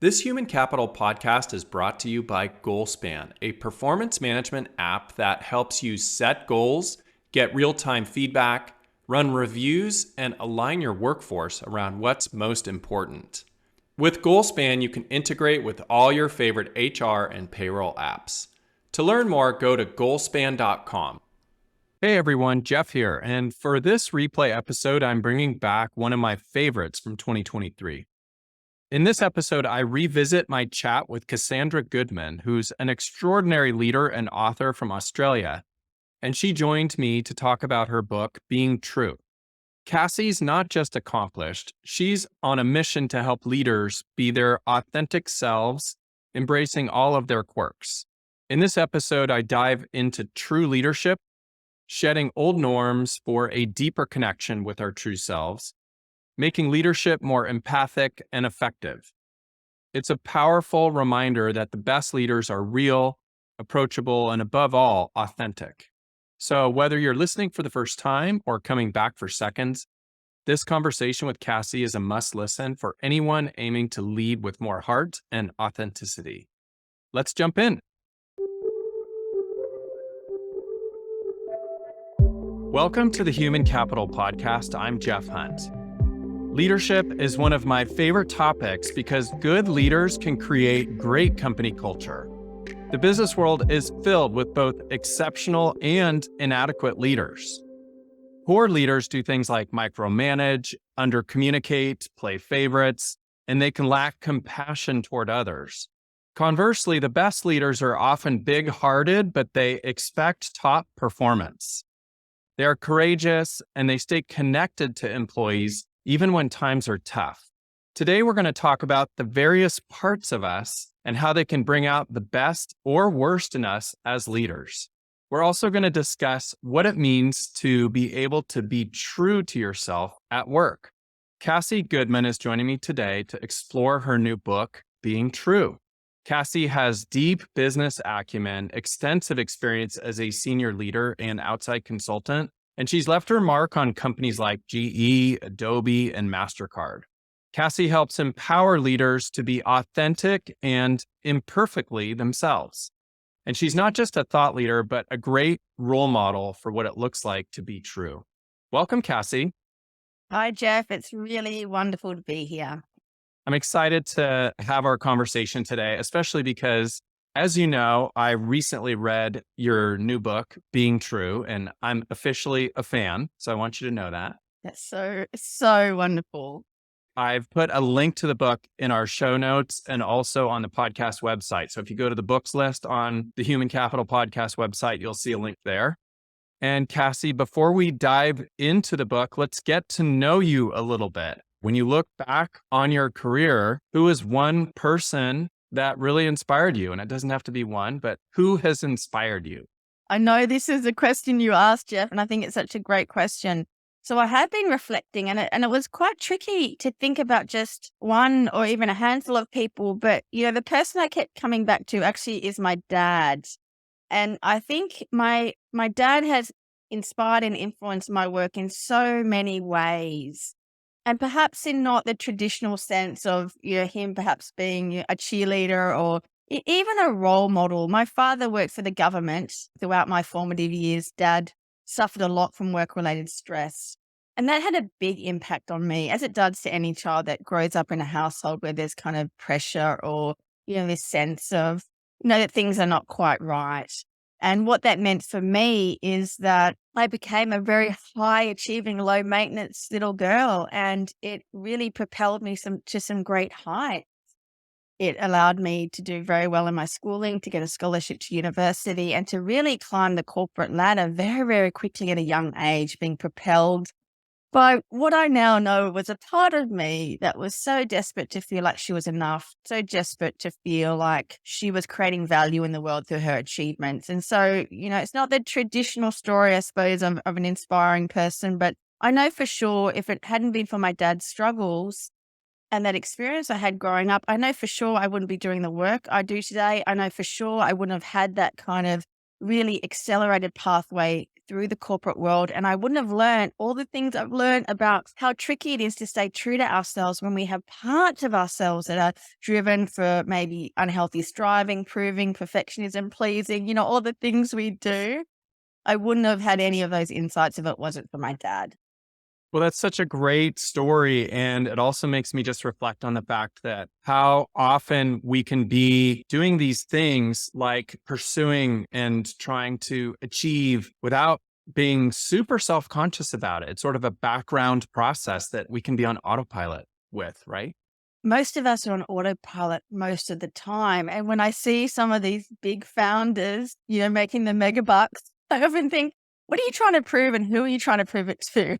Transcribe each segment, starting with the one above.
This Human Capital podcast is brought to you by GoalSpan, a performance management app that helps you set goals, get real-time feedback, run reviews, and align your workforce around what's most important. With GoalSpan, you can integrate with all your favorite HR and payroll apps. To learn more, go to goalspan.com. Hey everyone, Jeff here, and for this replay episode, I'm bringing back one of my favorites from 2023. In this episode, I revisit my chat with Cassandra Goodman, who's an extraordinary leader and author from Australia, and she joined me to talk about her book, Being True. Cassie's not just accomplished, she's on a mission to help leaders be their authentic selves, embracing all of their quirks. In this episode, I dive into true leadership, shedding old norms for a deeper connection with our true selves, making leadership more empathic and effective. It's a powerful reminder that the best leaders are real, approachable, and above all, authentic. So whether you're listening for the first time or coming back for seconds, this conversation with Cassie is a must listen for anyone aiming to lead with more heart and authenticity. Let's jump in. Welcome to the Human Capital Podcast. I'm Jeff Hunt. Leadership is one of my favorite topics because good leaders can create great company culture. The business world is filled with both exceptional and inadequate leaders. Poor leaders do things like micromanage, undercommunicate, play favorites, and they can lack compassion toward others. Conversely, the best leaders are often big-hearted, but they expect top performance. They are courageous and they stay connected to employees even when times are tough. Today, we're going to talk about the various parts of us and how they can bring out the best or worst in us as leaders. We're also going to discuss what it means to be able to be true to yourself at work. Cassie Goodman is joining me today to explore her new book, Being True. Cassie has deep business acumen, extensive experience as a senior leader and outside consultant, and she's left her mark on companies like GE, Adobe, and Mastercard. Cassie helps empower leaders to be authentic and imperfectly themselves. And she's not just a thought leader, but a great role model for what it looks like to be true. Welcome, Cassie. Hi, Jeff. It's really wonderful to be here. I'm excited to have our conversation today, especially because, as you know, I recently read your new book, Being True, and I'm officially a fan. So I want you to know that. That's so wonderful. I've put a link to the book in our show notes and also on the podcast website. So if you go to the books list on the Human Capital Podcast website, you'll see a link there. And Cassie, before we dive into the book, let's get to know you a little bit. When you look back on your career, who is one person that really inspired you? And it doesn't have to be one, but who has inspired you? I know this is a question you asked, Jeff, and I think it's such a great question. So I have been reflecting, and it was quite tricky to think about just one or even a handful of people. But, the person I kept coming back to actually is my dad. And I think my dad has inspired and influenced my work in so many ways. And perhaps in not the traditional sense of, him perhaps being a cheerleader or even a role model. My father worked for the government throughout my formative years. Dad suffered a lot from work-related stress. And that had a big impact on me, as it does to any child that grows up in a household where there's kind of pressure or, this sense of, that things are not quite right. And what that meant for me is that I became a very high achieving, low maintenance little girl, and it really propelled me to some great heights. It allowed me to do very well in my schooling, to get a scholarship to university, and to really climb the corporate ladder very, very quickly at a young age, being propelled by what I now know was a part of me that was so desperate to feel like she was enough, so desperate to feel like she was creating value in the world through her achievements. And so, it's not the traditional story, I suppose, of an inspiring person, but I know for sure if it hadn't been for my dad's struggles and that experience I had growing up, I know for sure I wouldn't be doing the work I do today. I know for sure I wouldn't have had that kind of really accelerated pathway through the corporate world. And I wouldn't have learned all the things I've learned about how tricky it is to stay true to ourselves when we have parts of ourselves that are driven for maybe unhealthy striving, proving, perfectionism, pleasing, all the things we do. I wouldn't have had any of those insights if it wasn't for my dad. Well, that's such a great story. And it also makes me just reflect on the fact that how often we can be doing these things like pursuing and trying to achieve without being super self conscious about it. It's sort of a background process that we can be on autopilot with, right? Most of us are on autopilot most of the time. And when I see some of these big founders, making the mega bucks, I often think, what are you trying to prove and who are you trying to prove it to?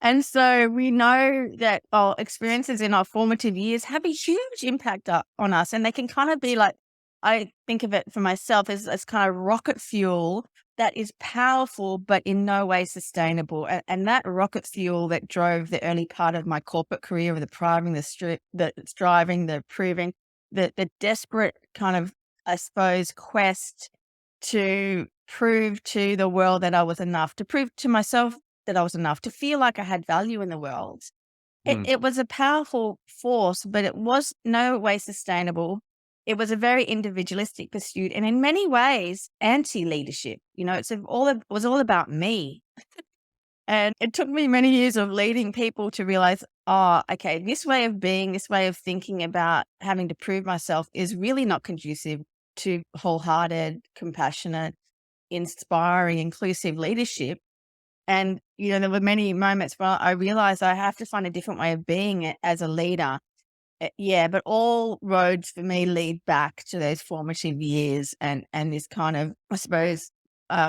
And so we know that our experiences in our formative years have a huge impact on us. And they can kind of be like, I think of it for myself as kind of rocket fuel that is powerful, but in no way sustainable. And that rocket fuel that drove the early part of my corporate career, the proving, the striving, the proving, the desperate kind of, I suppose, quest to prove to the world that I was enough, to prove to myself that I was enough, to feel like I had value in the world. It, Mm, it was a powerful force, but it was no way sustainable. It was a very individualistic pursuit, and in many ways, anti-leadership. It was all about me. And it took me many years of leading people to realize, oh, okay, this way of being, this way of thinking about having to prove myself is really not conducive to wholehearted, compassionate, inspiring, inclusive leadership. And, there were many moments where I realized I have to find a different way of being as a leader. Yeah, but all roads for me lead back to those formative years and this kind of, I suppose,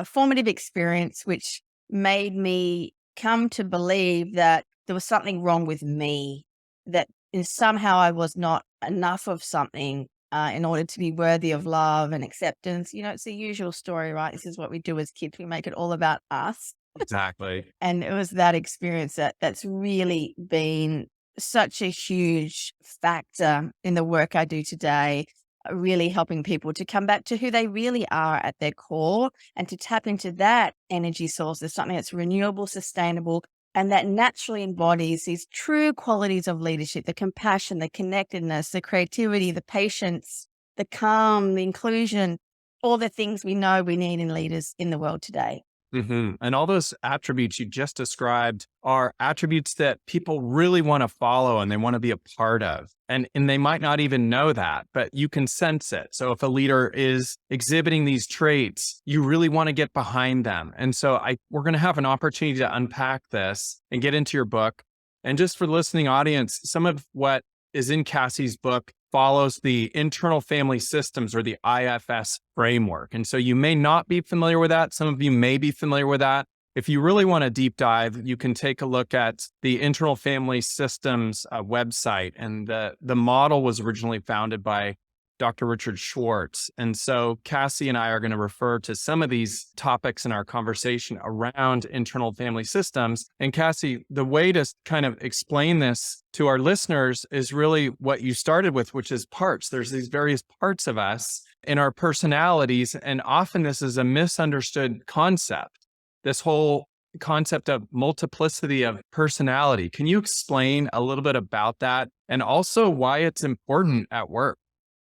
formative experience, which made me come to believe that there was something wrong with me, that somehow I was not enough of something in order to be worthy of love and acceptance. It's the usual story, right? This is what we do as kids. We make it all about us. exactly. And it was that experience that's really been such a huge factor in the work I do today, really helping people to come back to who they really are at their core and to tap into that energy source as something that's renewable, sustainable, and that naturally embodies these true qualities of leadership, the compassion, the connectedness, the creativity, the patience, the calm, the inclusion, all the things we know we need in leaders in the world today. And all those attributes you just described are attributes that people really want to follow and they want to be a part of. And they might not even know that, but you can sense it. So if a leader is exhibiting these traits, you really want to get behind them. And so we're going to have an opportunity to unpack this and get into your book. And just for the listening audience, some of what is in Cassie's book follows the internal family systems or the IFS framework. And so you may not be familiar with that. Some of you may be familiar with that. If you really want a deep dive, you can take a look at the internal family systems website. And the model was originally founded by Dr. Richard Schwartz. And so Cassie and I are going to refer to some of these topics in our conversation around internal family systems. And Cassie, the way to kind of explain this to our listeners is really what you started with, which is parts. There's these various parts of us in our personalities. And often this is a misunderstood concept, this whole concept of multiplicity of personality. Can you explain a little bit about that and also why it's important at work?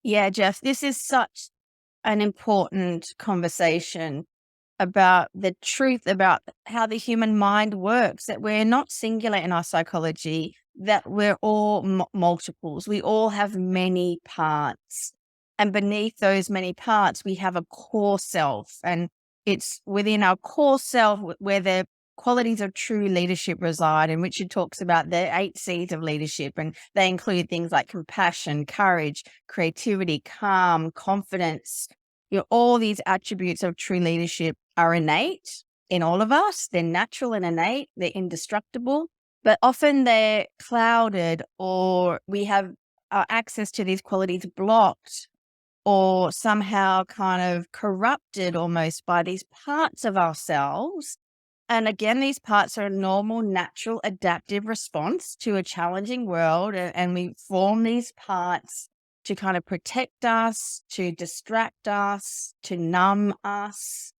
Yeah, Jeff, this is such an important conversation about the truth about how the human mind works, that we're not singular in our psychology, that we're all multiples. We all have many parts. And beneath those many parts, we have a core self. And it's within our core self where the qualities of true leadership reside, and Richard talks about the 8 C's of leadership. And they include things like compassion, courage, creativity, calm, confidence. All these attributes of true leadership are innate in all of us. They're natural and innate. They're indestructible, but often they're clouded, or we have our access to these qualities blocked or somehow kind of corrupted almost by these parts of ourselves. And again, these parts are a normal, natural, adaptive response to a challenging world. And we form these parts to kind of protect us, to distract us, to numb us,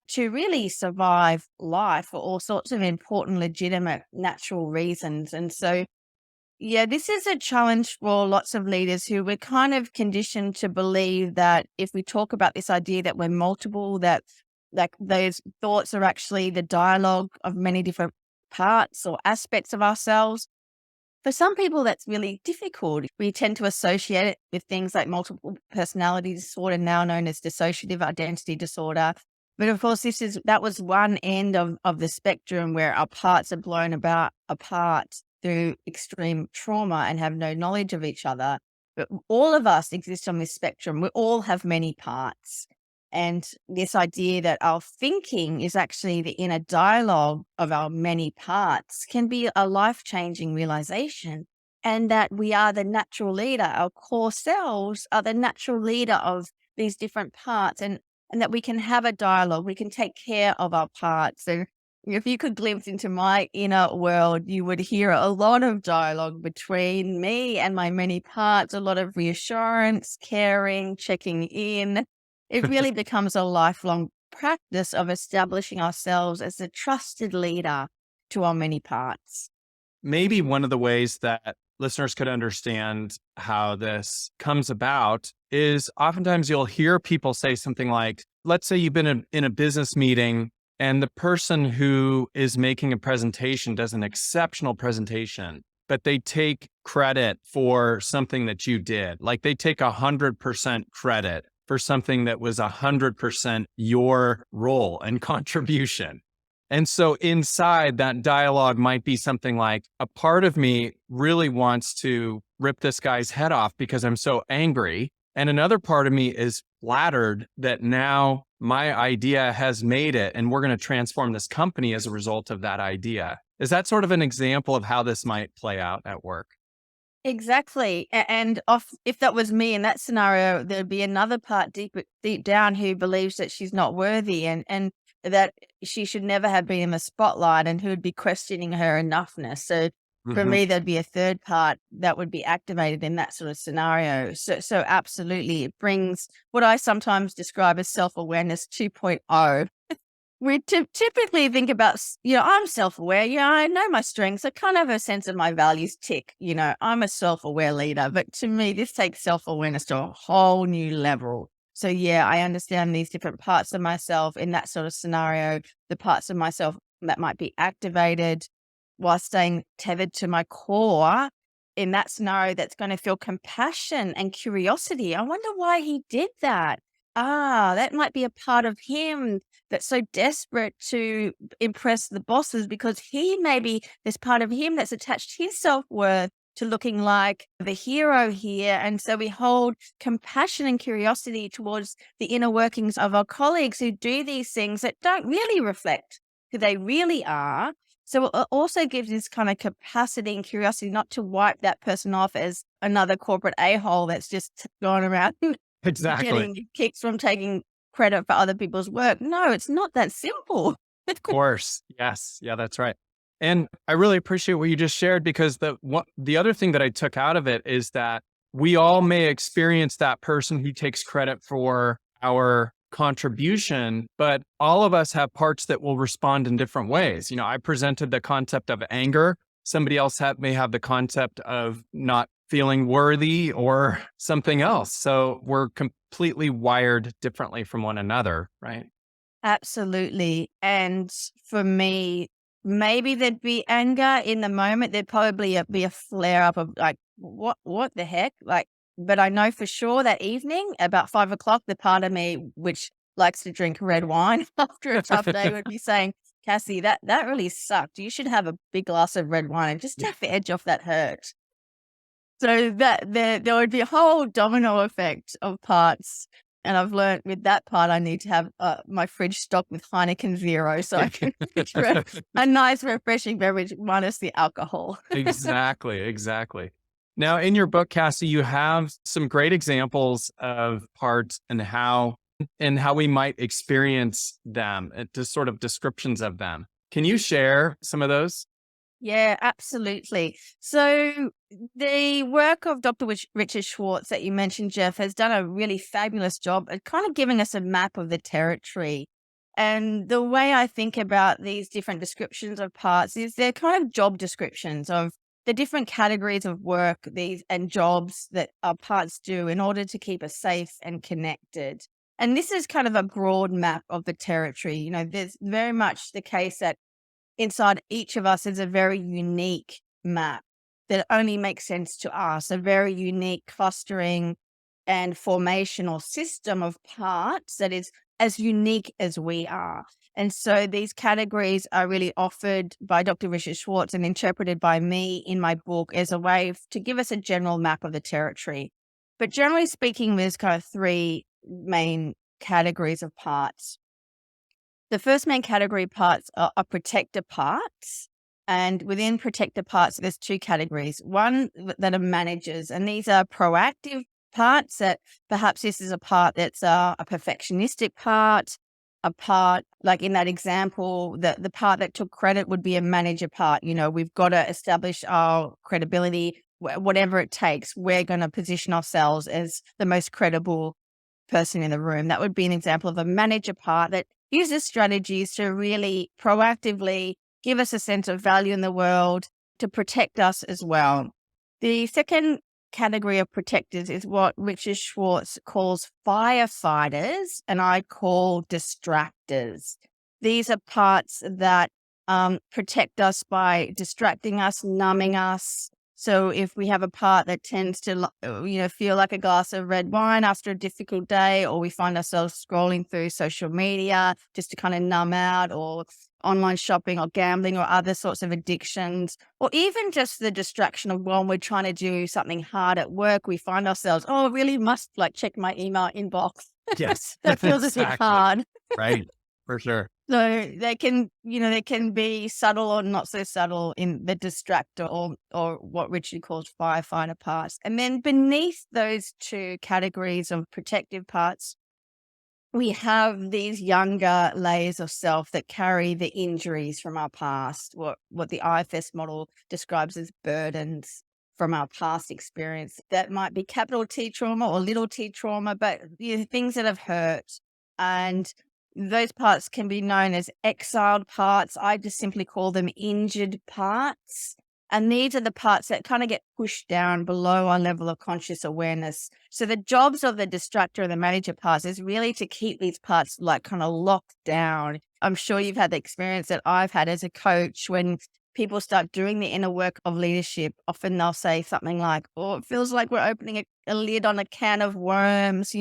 to really survive life for all sorts of important, legitimate, natural reasons. And so, yeah, this is a challenge for lots of leaders who we're kind of conditioned to believe that if we talk about this idea that we're multiple, that like those thoughts are actually the dialogue of many different parts or aspects of ourselves. For some people, that's really difficult. We tend to associate it with things like multiple personality disorder, now known as dissociative identity disorder. But of course, that was one end of the spectrum where our parts are blown apart through extreme trauma and have no knowledge of each other. But all of us exist on this spectrum. We all have many parts. And this idea that our thinking is actually the inner dialogue of our many parts can be a life-changing realization. And that we are the natural leader, our core selves are the natural leader of these different parts, and that we can have a dialogue, we can take care of our parts. And if you could glimpse into my inner world, you would hear a lot of dialogue between me and my many parts, a lot of reassurance, caring, checking in. It really becomes a lifelong practice of establishing ourselves as a trusted leader to our many parts. Maybe one of the ways that listeners could understand how this comes about is oftentimes you'll hear people say something like, let's say you've been in a business meeting and the person who is making a presentation does an exceptional presentation, but they take credit for something that you did. Like they take 100% credit for something that was 100% your role and contribution. And so inside that dialogue might be something like, a part of me really wants to rip this guy's head off because I'm so angry. And another part of me is flattered that now my idea has made it and we're going to transform this company as a result of that idea. Is that sort of an example of how this might play out at work? Exactly. And if that was me in that scenario, there'd be another part deep down who believes that she's not worthy and that she should never have been in the spotlight and who would be questioning her enoughness. So for Mhm. me, there'd be a third part that would be activated in that sort of scenario. So absolutely, it brings what I sometimes describe as self-awareness 2.0. We typically think about, I'm self-aware. I know my strengths. I kind of have a sense of my values tick. I'm a self-aware leader. But to me, this takes self-awareness to a whole new level. So, yeah, I understand these different parts of myself in that sort of scenario, the parts of myself that might be activated while staying tethered to my core. In that scenario, that's going to feel compassion and curiosity. I wonder why he did that. That might be a part of him that's so desperate to impress the bosses because there's part of him that's attached his self-worth to looking like the hero here. And so we hold compassion and curiosity towards the inner workings of our colleagues who do these things that don't really reflect who they really are. So it also gives this kind of capacity and curiosity not to wipe that person off as another corporate a-hole that's just going around Exactly. getting kicks from taking credit for other people's work. No, it's not that simple. Of course. Yes. Yeah, that's right. And I really appreciate what you just shared because the other thing that I took out of it is that we all may experience that person who takes credit for our contribution, but all of us have parts that will respond in different ways. I presented the concept of anger. Somebody else may have the concept of not feeling worthy or something else. So we're completely wired differently from one another, right? Absolutely. And for me, maybe there'd be anger in the moment. There'd probably be a flare up of like, what the heck? Like, but I know for sure that evening about 5 o'clock, the part of me which likes to drink red wine after a tough day would be saying, Cassie, that really sucked. You should have a big glass of red wine and just take the edge off that hurt. So that there would be a whole domino effect of parts. And I've learned with that part, I need to have my fridge stocked with Heineken Zero so I can drink a nice refreshing beverage minus the alcohol. Exactly, exactly. Now, in your book, Cassie, you have some great examples of parts and how we might experience them, just sort of descriptions of them. Can you share some of those? Yeah, absolutely. So The work of Dr. Richard Schwartz that you mentioned, Jeff, has done a really fabulous job at kind of giving us a map of the territory. And the way I think about these different descriptions of parts is they're kind of job descriptions of the different categories of work these and jobs that our parts do in order to keep us safe and connected. And this is kind of a broad map of the territory. There's very much the case that inside each of us is a very unique map that only makes sense to us, a very unique clustering and formational system of parts that is as unique as we are. And so these categories are really offered by Dr. Richard Schwartz and interpreted by me in my book as a way to give us a general map of the territory. But generally speaking, there's kind of three main categories of parts. The first main category parts are protector parts. And within protector parts, there's two categories. One that are managers, and these are proactive parts that perhaps this is a part that's a perfectionistic part, a part like in that example, the part that took credit would be a manager part. We've got to establish our credibility, whatever it takes. We're going to position ourselves as the most credible person in the room. That would be an example of a manager part that uses strategies to really proactively give us a sense of value in the world to protect us as well. The second category of protectors is what Richard Schwartz calls firefighters, and I call distractors. These are parts that protect us by distracting us, numbing us. So if we have a part that tends to, feel like a glass of red wine after a difficult day, or we find ourselves scrolling through social media just to kind of numb out, or online shopping or gambling or other sorts of addictions, or even just the distraction of when we're trying to do something hard at work, we find ourselves, I really must check my email inbox. Yes, That feels a bit exactly. hard. Right. For sure. So they can be subtle or not so subtle in the distractor or what Richard calls firefighter parts. And then beneath those two categories of protective parts, we have these younger layers of self that carry the injuries from our past, what the IFS model describes as burdens from our past experience. That might be capital T trauma or little t trauma, but things that have hurt. And those parts can be known as exiled parts. I just simply call them injured parts. And these are the parts that kind of get pushed down below our level of conscious awareness. So the jobs of the distractor and the manager parts is really to keep these parts kind of locked down. I'm sure you've had the experience that I've had as a coach when people start doing the inner work of leadership. Often they'll say something like, oh, it feels like we're opening a lid on a can of worms,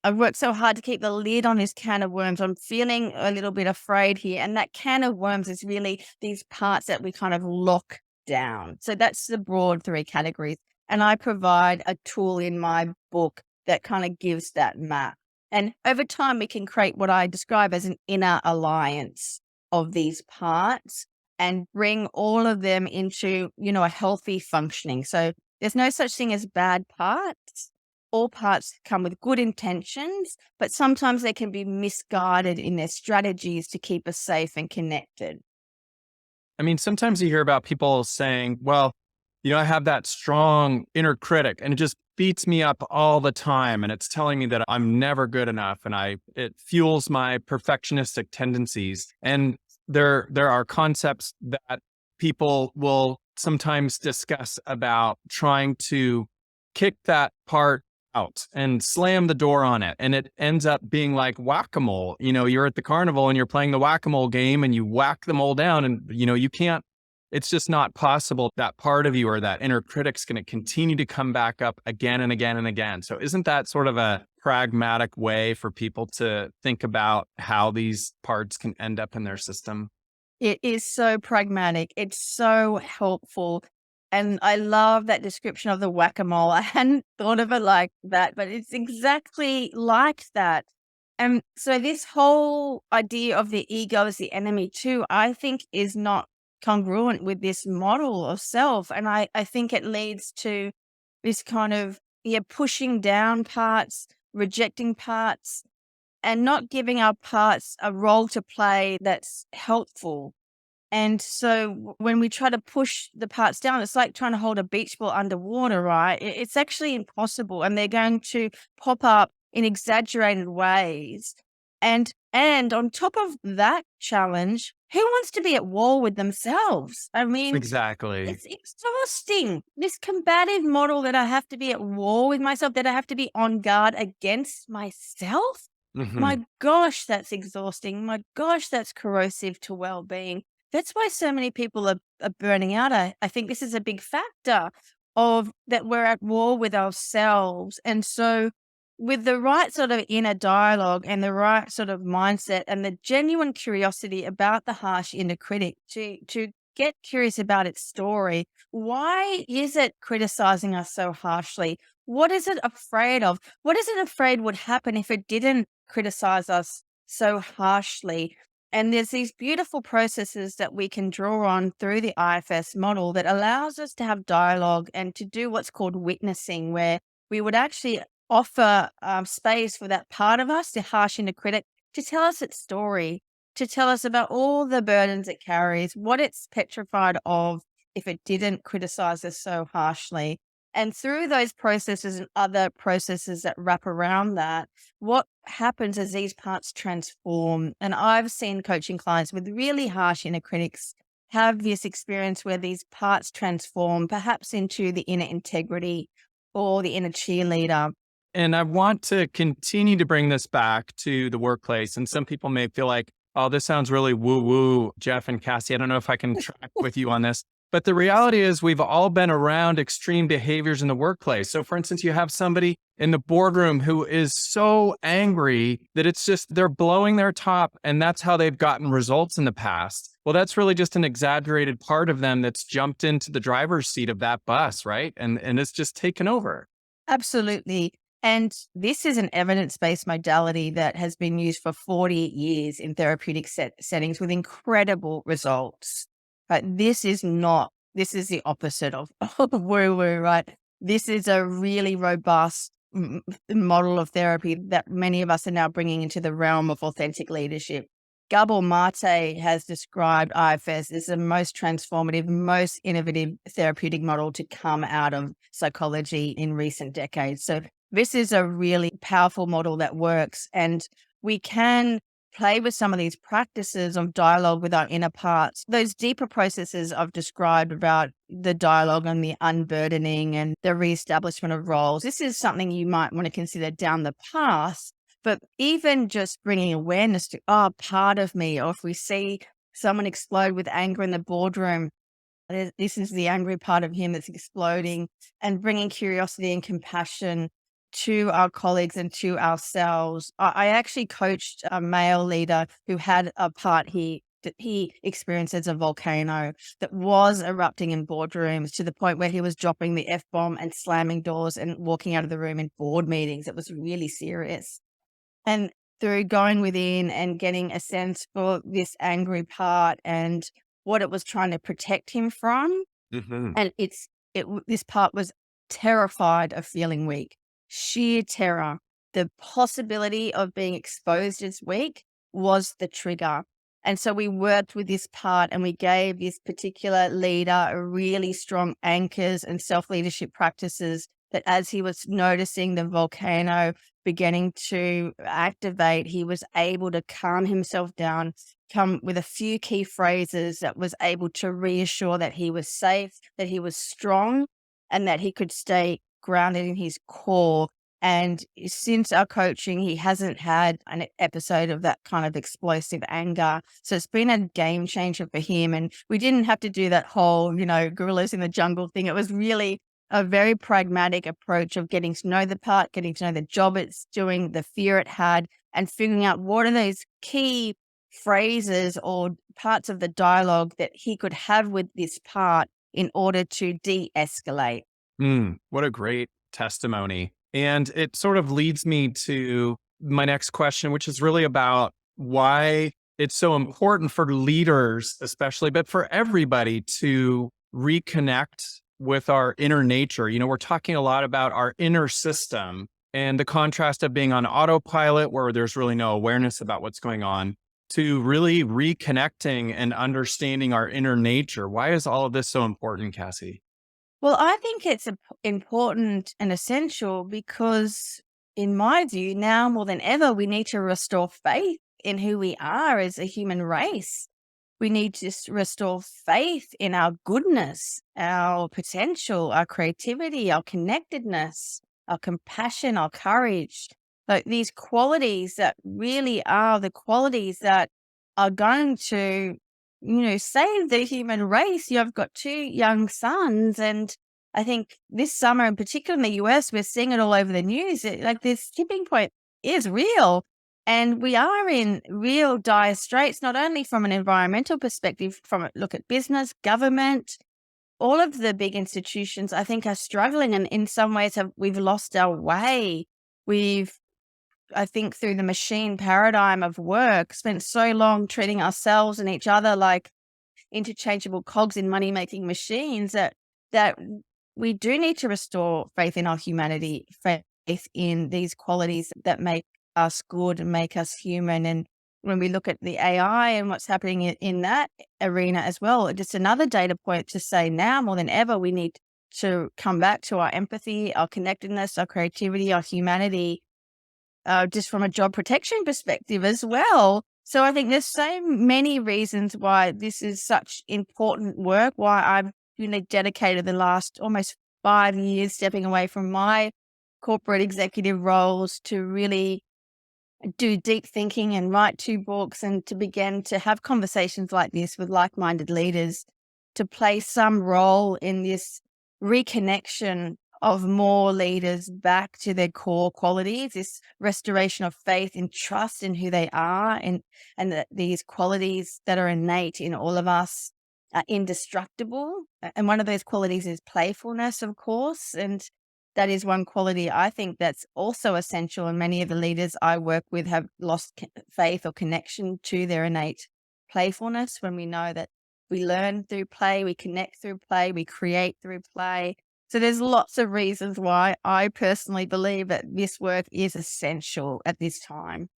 I've worked so hard to keep the lid on this can of worms. I'm feeling a little bit afraid here. And that can of worms is really these parts that we kind of lock down. So that's the broad three categories. And I provide a tool in my book that kind of gives that map. And over time, we can create what I describe as an inner alliance of these parts and bring all of them into, a healthy functioning. So there's no such thing as bad parts. All parts come with good intentions, but sometimes they can be misguided in their strategies to keep us safe and connected. I mean, sometimes you hear about people saying, well, I have that strong inner critic and it just beats me up all the time. And it's telling me that I'm never good enough. And it fuels my perfectionistic tendencies. And there are concepts that people will sometimes discuss about trying to kick that part out and slam the door on it. And it ends up being like whack-a-mole. You're at the carnival and you're playing the whack-a-mole game and you whack them all down and, you can't, it's just not possible that part of you or that inner critic's going to continue to come back up again and again and again. So isn't that sort of a pragmatic way for people to think about how these parts can end up in their system? It is so pragmatic. It's so helpful. And I love that description of the whack-a-mole. I hadn't thought of it like that, but it's exactly like that. And so this whole idea of the ego as the enemy too, I think is not congruent with this model of self. And I think it leads to this kind of, pushing down parts, rejecting parts, and not giving our parts a role to play that's helpful. And so when we try to push the parts down, it's like trying to hold a beach ball underwater, right? It's actually impossible. And they're going to pop up in exaggerated ways. And on top of that challenge, who wants to be at war with themselves? I mean, Exactly. it's exhausting. This combative model that I have to be at war with myself, that I have to be on guard against myself. Hmm. My gosh, that's exhausting. My gosh, that's corrosive to well-being. That's why so many people are burning out. I think this is a big factor of that we're at war with ourselves. And so with the right sort of inner dialogue and the right sort of mindset and the genuine curiosity about the harsh inner critic to get curious about its story. Why is it criticizing us so harshly? What is it afraid of? What is it afraid would happen if it didn't criticize us so harshly? And there's these beautiful processes that we can draw on through the IFS model that allows us to have dialogue and to do what's called witnessing, where we would actually offer space for that part of us, the harsh inner critic, to tell us its story, to tell us about all the burdens it carries, what it's petrified of if it didn't criticize us so harshly. And through those processes and other processes that wrap around that, what happens is these parts transform. And I've seen coaching clients with really harsh inner critics have this experience where these parts transform, perhaps into the inner integrity or the inner cheerleader. And I want to continue to bring this back to the workplace. And some people may feel like, oh, this sounds really woo woo, Jeff and Cassie. I don't know if I can track with you on this. But the reality is, we've all been around extreme behaviors in the workplace. So, for instance, you have somebody in the boardroom who is so angry that it's just they're blowing their top, and that's how they've gotten results in the past. Well, that's really just an exaggerated part of them that's jumped into the driver's seat of that bus, right? And it's just taken over. Absolutely. And this is an evidence-based modality that has been used for 40 years in therapeutic settings with incredible results. But this is not, this is the opposite of, of woo-woo, right? This is a really robust model of therapy that many of us are now bringing into the realm of authentic leadership. Gabor Mate has described IFS as the most transformative, most innovative therapeutic model to come out of psychology in recent decades. So this is a really powerful model that works, and we can play with some of these practices of dialogue with our inner parts. Those deeper processes I've described about the dialogue and the unburdening and the reestablishment of roles. This is something you might want to consider down the path. But even just bringing awareness to, oh, part of me, or if we see someone explode with anger in the boardroom, this is the angry part of him that's exploding, and bringing curiosity and compassion to our colleagues and to ourselves. I actually coached a male leader who had a part that he experienced as a volcano that was erupting in boardrooms to the point where he was dropping the F-bomb and slamming doors and walking out of the room in board meetings. It was really serious. And through going within and getting a sense for this angry part and what it was trying to protect him from, Hmm. and this part was terrified of feeling weak, sheer terror. The possibility of being exposed as weak was the trigger. And so we worked with this part and we gave this particular leader a really strong anchors and self-leadership practices that as he was noticing the volcano beginning to activate, he was able to calm himself down, come with a few key phrases that was able to reassure that he was safe, that he was strong, and that he could stay grounded in his core. And since our coaching, he hasn't had an episode of that kind of explosive anger. So it's been a game changer for him. And we didn't have to do that whole, gorillas in the jungle thing. It was really a very pragmatic approach of getting to know the part, getting to know the job it's doing, the fear it had, and figuring out what are those key phrases or parts of the dialogue that he could have with this part in order to de-escalate. What a great testimony. And it sort of leads me to my next question, which is really about why it's so important for leaders, especially, but for everybody to reconnect with our inner nature. We're talking a lot about our inner system and the contrast of being on autopilot, where there's really no awareness about what's going on, to really reconnecting and understanding our inner nature. Why is all of this so important, Cassie? Well, I think it's important and essential because, in my view, now more than ever, we need to restore faith in who we are as a human race. We need to restore faith in our goodness, our potential, our creativity, our connectedness, our compassion, our courage. Like these qualities that really are the qualities that are going to, save the human race. I've got two young sons, and I think this summer, in particular in the US, we're seeing it all over the news. Like this tipping point is real. And we are in real dire straits, not only from an environmental perspective, from a look at business, government, all of the big institutions, I think, are struggling. And in some ways, we've lost our way. We've, I think, through the machine paradigm of work, spent so long treating ourselves and each other like interchangeable cogs in money-making machines that we do need to restore faith in our humanity, faith in these qualities that make us good and make us human. And when we look at the AI and what's happening in that arena as well, just another data point to say now more than ever, we need to come back to our empathy, our connectedness, our creativity, our humanity, just from a job protection perspective as well. So I think there's so many reasons why this is such important work, why I've dedicated the last almost 5 years stepping away from my corporate executive roles to really do deep thinking and write 2 books and to begin to have conversations like this with like-minded leaders to play some role in this reconnection of more leaders back to their core qualities, this restoration of faith and trust in who they are, and that these qualities that are innate in all of us are indestructible. And one of those qualities is playfulness, of course. And that is one quality I think that's also essential. And many of the leaders I work with have lost faith or connection to their innate playfulness, when we know that we learn through play, we connect through play, we create through play. So there's lots of reasons why I personally believe that this work is essential at this time.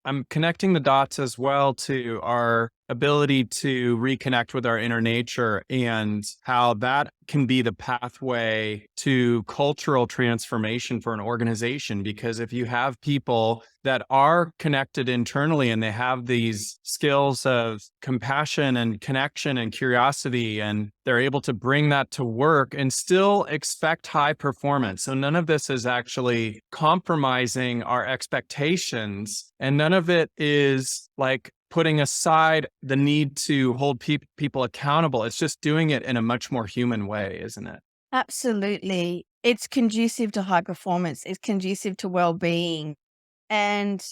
I'm connecting the dots as well to our ability to reconnect with our inner nature and how that can be the pathway to cultural transformation for an organization. Because if you have people that are connected internally and they have these skills of compassion and connection and curiosity, and they're able to bring that to work and still expect high performance. So none of this is actually compromising our expectations, and none of it is like putting aside the need to hold people accountable. It's just doing it in a much more human way, isn't it? Absolutely. It's conducive to high performance. It's conducive to well-being. And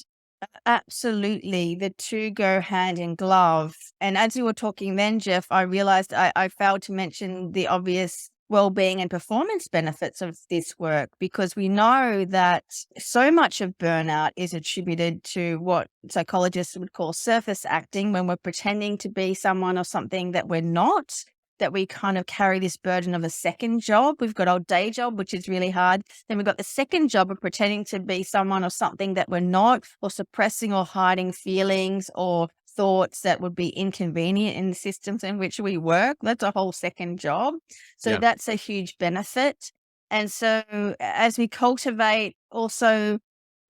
absolutely, the two go hand in glove. And as you were talking then, Jeff, I realized I failed to mention the obvious well-being and performance benefits of this work, because we know that so much of burnout is attributed to what psychologists would call surface acting, when we're pretending to be someone or something that we're not, that we kind of carry this burden of a second job. We've got our day job, which is really hard. Then we've got the second job of pretending to be someone or something that we're not, or suppressing or hiding feelings or thoughts that would be inconvenient in the systems in which we work. That's a whole second job. So Yeah. that's a huge benefit. And so as we cultivate also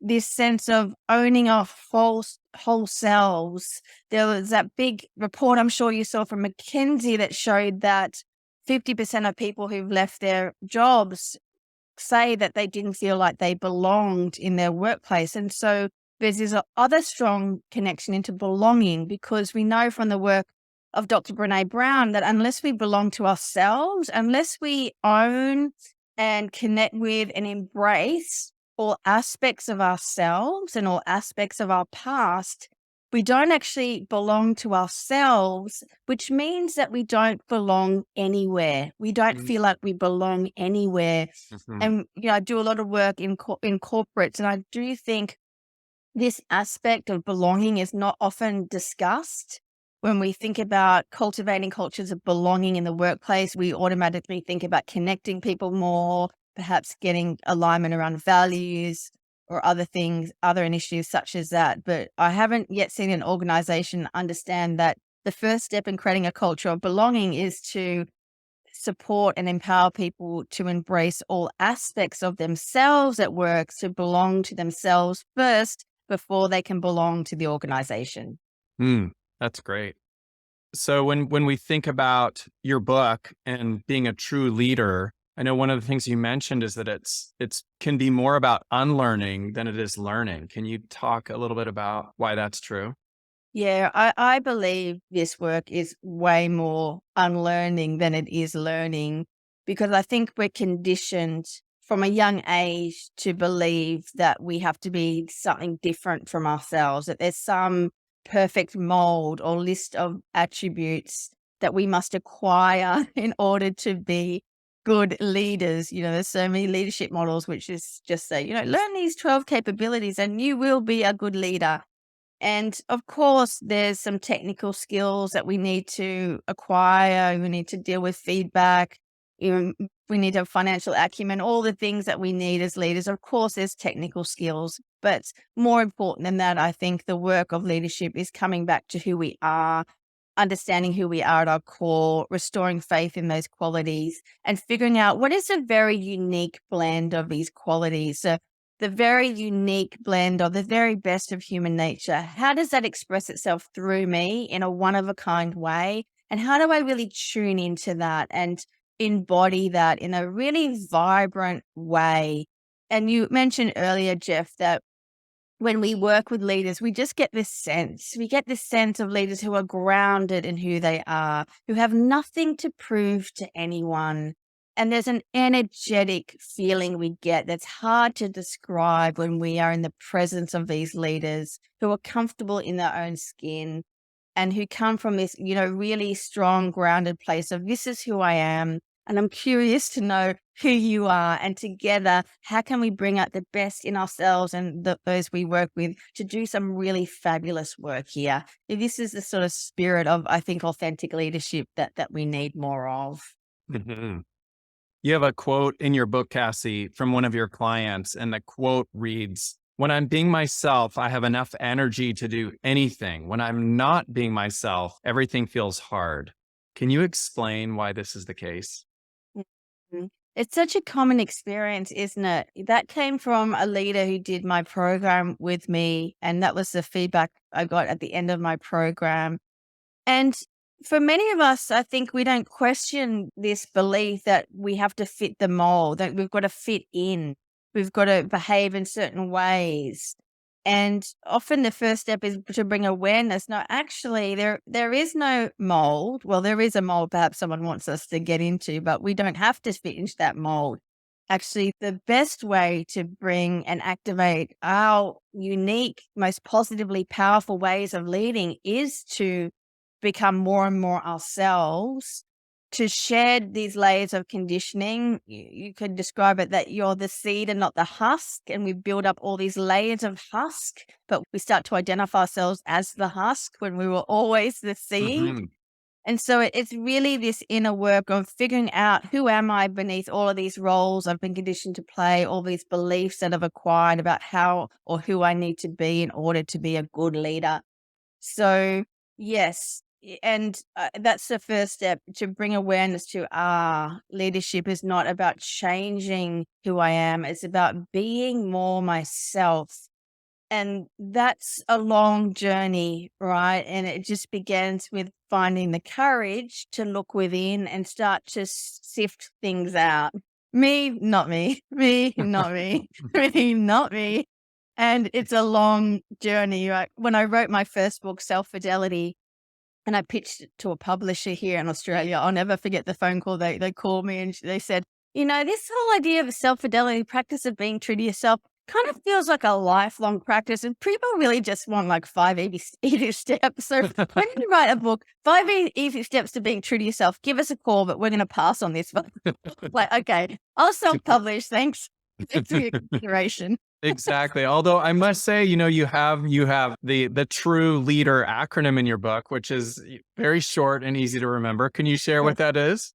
this sense of owning our whole selves, there was that big report I'm sure you saw from McKinsey that showed that 50% of people who've left their jobs say that they didn't feel like they belonged in their workplace. And so there's this other strong connection into belonging, because we know from the work of Dr. Brené Brown that unless we belong to ourselves, unless we own and connect with and embrace all aspects of ourselves and all aspects of our past, we don't actually belong to ourselves, which means that we don't belong anywhere. We don't feel like we belong anywhere. Mm-hmm. And I do a lot of work in corporates, and I do think this aspect of belonging is not often discussed. When we think about cultivating cultures of belonging in the workplace, we automatically think about connecting people more, perhaps getting alignment around values. or other things, other initiatives such as that. But I haven't yet seen an organization understand that the first step in creating a culture of belonging is to support and empower people to embrace all aspects of themselves at work, to belong to themselves first before they can belong to the organization. That's great. So when we think about your book and being a true leader, I know one of the things you mentioned is that it's can be more about unlearning than it is learning. Can you talk a little bit about why that's true? Yeah, I believe this work is way more unlearning than it is learning, because I think we're conditioned from a young age to believe that we have to be something different from ourselves, that there's some perfect mold or list of attributes that we must acquire in order to be good leaders. There's so many leadership models which is just say, learn these 12 capabilities and you will be a good leader. And of course, there's some technical skills that we need to acquire. We need to deal with feedback. We need to have financial acumen, all the things that we need as leaders. Of course, there's technical skills, but more important than that, I think the work of leadership is coming back to who we are, understanding who we are at our core, restoring faith in those qualities, and figuring out what is a very unique blend of these qualities. So the very unique blend of the very best of human nature, how does that express itself through me in a one-of-a-kind way? And how do I really tune into that and embody that in a really vibrant way? And you mentioned earlier, Jeff, that when we work with leaders, we just get this sense. We get this sense of leaders who are grounded in who they are, who have nothing to prove to anyone. And there's an energetic feeling we get that's hard to describe when we are in the presence of these leaders who are comfortable in their own skin and who come from this, really strong, grounded place of this is who I am. And I'm curious to know who you are. And together, how can we bring out the best in ourselves and those we work with to do some really fabulous work here? This is the sort of spirit of, I think, authentic leadership that we need more of. Mhm. You have a quote in your book, Cassie, from one of your clients, and the quote reads, "When I'm being myself, I have enough energy to do anything. When I'm not being myself, everything feels hard." Can you explain why this is the case? Mhm. It's such a common experience, isn't it? That came from a leader who did my program with me, and that was the feedback I got at the end of my program. And for many of us, I think we don't question this belief that we have to fit the mold, that we've got to fit in, we've got to behave in certain ways. And often the first step is to bring awareness. No, actually, there is no mold. Well, there is a mold perhaps someone wants us to get into, but we don't have to fit into that mold. Actually, the best way to bring and activate our unique, most positively powerful ways of leading is to become more and more ourselves, to shed these layers of conditioning. You could describe it that you're the seed and not the husk, and we build up all these layers of husk, but we start to identify ourselves as the husk when we were always the seed. Mhm. And so it's really this inner work of figuring out who am I beneath all of these roles I've been conditioned to play, all these beliefs that I've acquired about how or who I need to be in order to be a good leader. So, yes, and that's the first step, to bring awareness to leadership is not about changing who I am, it's about being more myself. And that's a long journey, right? And it just begins with finding the courage to look within and start to sift things out. Me, not me. Me, not me. Me, not me. And it's a long journey. Right? When I wrote my first book, Self Fidelity, and I pitched it to a publisher here in Australia, I'll never forget the phone call. They called me and they said, this whole idea of a self-fidelity practice of being true to yourself kind of feels like a lifelong practice. And people really just want like five easy steps. So when you write a book, five easy steps to being true to yourself, give us a call, but we're going to pass on this one. Like, okay, I'll self-publish. Thanks. Thanks for your consideration. Exactly. Although I must say, you have the true leader acronym in your book, which is very short and easy to remember. Can you share what that is?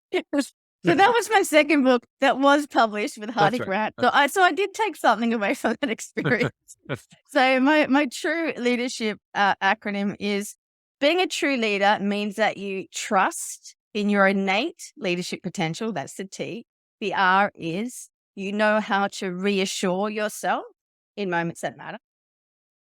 So that was my second book that was published with Hardy That's right. Grant. So I did take something away from that experience. So my true leadership acronym is being a true leader means that you trust in your innate leadership potential. That's the T. The R is you know how to reassure yourself in moments that matter.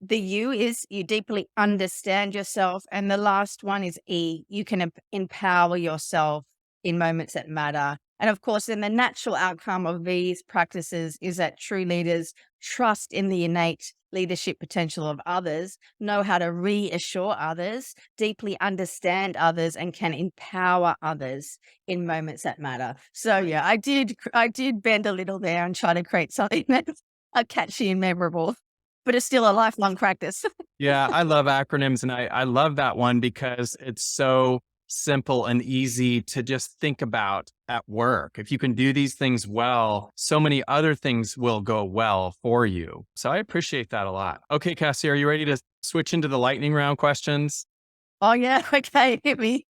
The U is you deeply understand yourself. And the last one is E, you can empower yourself in moments that matter. And of course, then the natural outcome of these practices is that true leaders trust in the innate leadership potential of others, know how to reassure others, deeply understand others, and can empower others in moments that matter. So yeah, I did bend a little there and try to create something that's catchy and memorable, but it's still a lifelong practice. Yeah, I love acronyms, and I love that one because it's so simple and easy to just think about at work. If you can do these things well, so many other things will go well for you. So I appreciate that a lot. Okay, Cassie, are you ready to switch into the lightning round questions? Oh yeah, okay, hit me.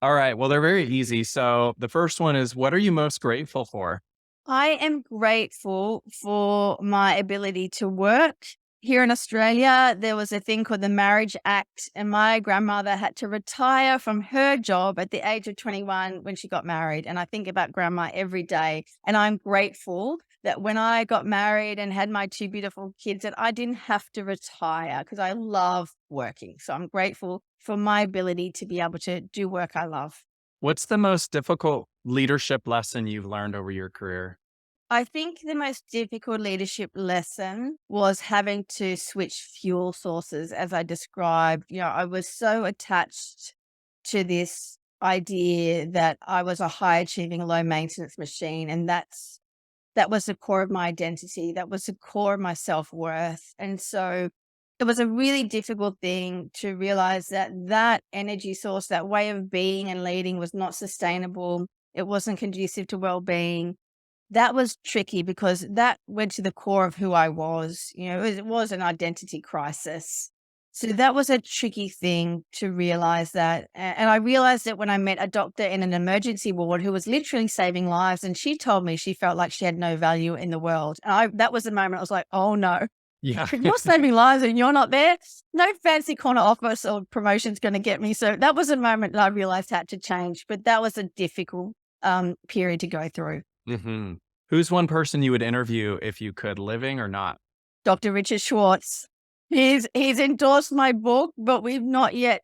All right, well, they're very easy. So the first one is, what are you most grateful for? I am grateful for my ability to work. Here in Australia, there was a thing called the Marriage Act, and my grandmother had to retire from her job at the age of 21 when she got married. And I think about grandma every day. And I'm grateful that when I got married and had my two beautiful kids, that I didn't have to retire because I love working. So I'm grateful for my ability to be able to do work I love. What's the most difficult leadership lesson you've learned over your career? I think the most difficult leadership lesson was having to switch fuel sources, as I described. I was so attached to this idea that I was a high achieving, low maintenance machine. And that was the core of my identity. That was the core of my self worth. And so it was a really difficult thing to realize that that energy source, that way of being and leading was not sustainable. It wasn't conducive to well being. That was tricky because that went to the core of who I was. It was an identity crisis. So that was a tricky thing to realize that. And I realized it when I met a doctor in an emergency ward who was literally saving lives. And she told me she felt like she had no value in the world. And that was the moment I was like, oh no, Yeah. if you're saving lives and you're not there, no fancy corner office or promotion's going to get me. So that was a moment that I realized had to change. But that was a difficult period to go through. hmm Who's one person you would interview if you could, living or not? Dr. Richard Schwartz. He's endorsed my book, but we've not yet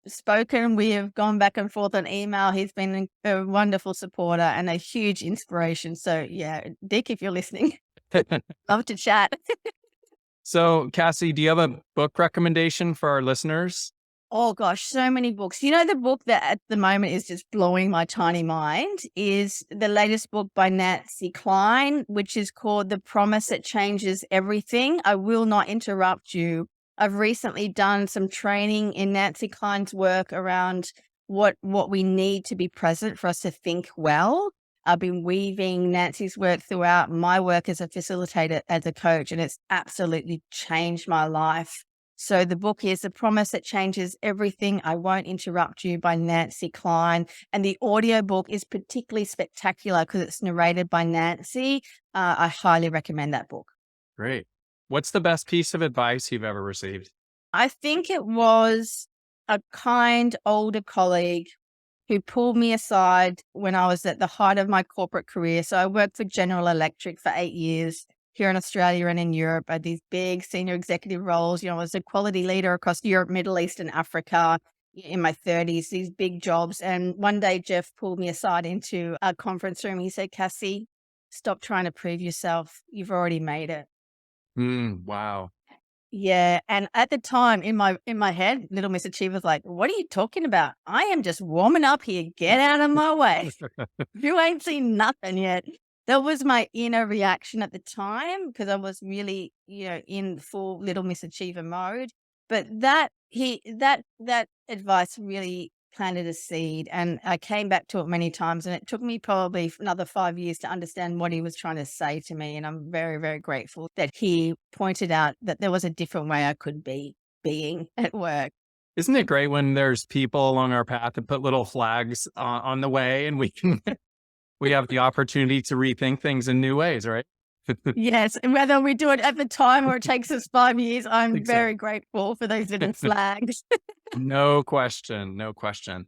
spoken. We have gone back and forth on email. He's been a wonderful supporter and a huge inspiration. So yeah, Dick, if you're listening, love to chat. So, Cassie, do you have a book recommendation for our listeners? Oh gosh, so many books. The book that at the moment is just blowing my tiny mind is the latest book by Nancy Klein, which is called The Promise That Changes Everything. I will not interrupt you. I've recently done some training in Nancy Klein's work around what we need to be present for us to think well. I've been weaving Nancy's work throughout my work as a facilitator, as a coach, and it's absolutely changed my life. So the book is The Promise That Changes Everything. I Won't Interrupt You by Nancy Klein. And the audiobook is particularly spectacular because it's narrated by Nancy. I highly recommend that book. Great. What's the best piece of advice you've ever received? I think it was a kind older colleague who pulled me aside when I was at the height of my corporate career. So I worked for General Electric for 8 years here in Australia and in Europe. I had these big senior executive roles. I was a quality leader across Europe, Middle East, and Africa in my 30s, these big jobs. And one day, Jeff pulled me aside into a conference room. He said, Cassie, stop trying to prove yourself. You've already made it. Wow. Yeah, and at the time in my head, little Miss Achiever was like, "What are you talking about? I am just warming up here. Get out of my way. You ain't seen nothing yet." That was my inner reaction at the time because I was really, in full little Miss Achiever mode. But that advice really planted a seed, and I came back to it many times, and it took me probably another 5 years to understand what he was trying to say to me. And I'm very, very grateful that he pointed out that there was a different way I could be being at work. Isn't it great when there's people along our path that put little flags on the way, and we have the opportunity to rethink things in new ways, right? Yes, and whether we do it at the time or it takes us 5 years, I'm very Exactly. grateful for those little flags. No question. No question.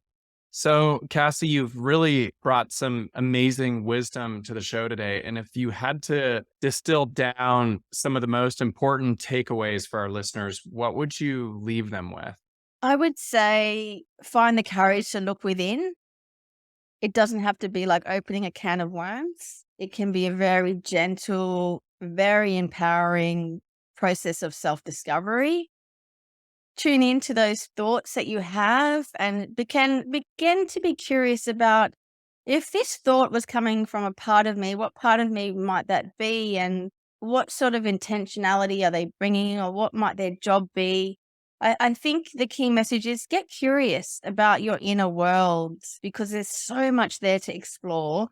So, Cassie, you've really brought some amazing wisdom to the show today. And if you had to distill down some of the most important takeaways for our listeners, what would you leave them with? I would say find the courage to look within. It doesn't have to be like opening a can of worms. It can be a very gentle, very empowering process of self-discovery. Tune into those thoughts that you have and begin to be curious about if this thought was coming from a part of me, what part of me might that be? And what sort of intentionality are they bringing, or what might their job be? I think the key message is get curious about your inner worlds because there's so much there to explore.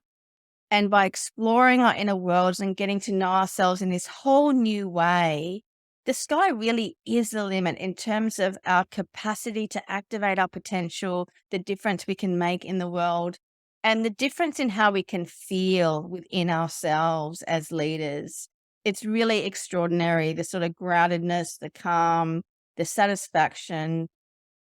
And by exploring our inner worlds and getting to know ourselves in this whole new way, the sky really is the limit in terms of our capacity to activate our potential, the difference we can make in the world, and the difference in how we can feel within ourselves as leaders. It's really extraordinary, the sort of groundedness, the calm, the satisfaction,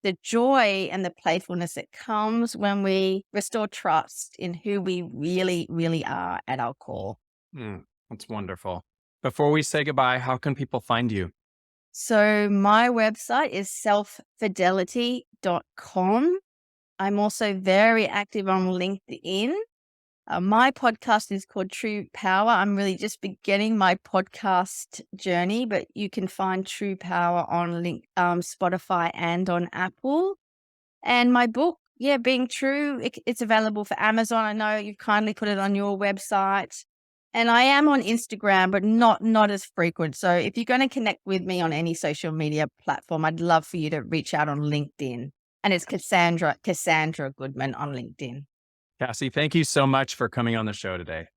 the joy and the playfulness that comes when we restore trust in who we really, really are at our core. That's wonderful. Before we say goodbye, how can people find you? So my website is selffidelity.com. I'm also very active on LinkedIn. My podcast is called True Power. I'm really just beginning my podcast journey, but you can find True Power on Spotify and on Apple. And my book, yeah, Being True, it's available for Amazon. I know you've kindly put it on your website. And I am on Instagram, but not as frequent. So if you're going to connect with me on any social media platform, I'd love for you to reach out on LinkedIn. And it's Cassandra Goodman on LinkedIn. Cassie, thank you so much for coming on the show today.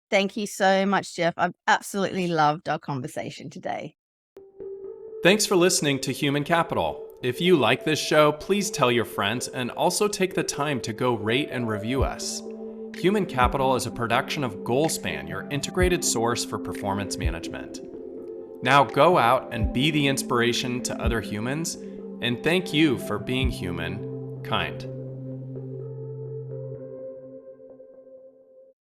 Thank you so much, Jeff. I've absolutely loved our conversation today. Thanks for listening to Human Capital. If you like this show, please tell your friends and also take the time to go rate and review us. Human Capital is a production of GoalSpan, your integrated source for performance management. Now go out and be the inspiration to other humans, and thank you for being human, kind.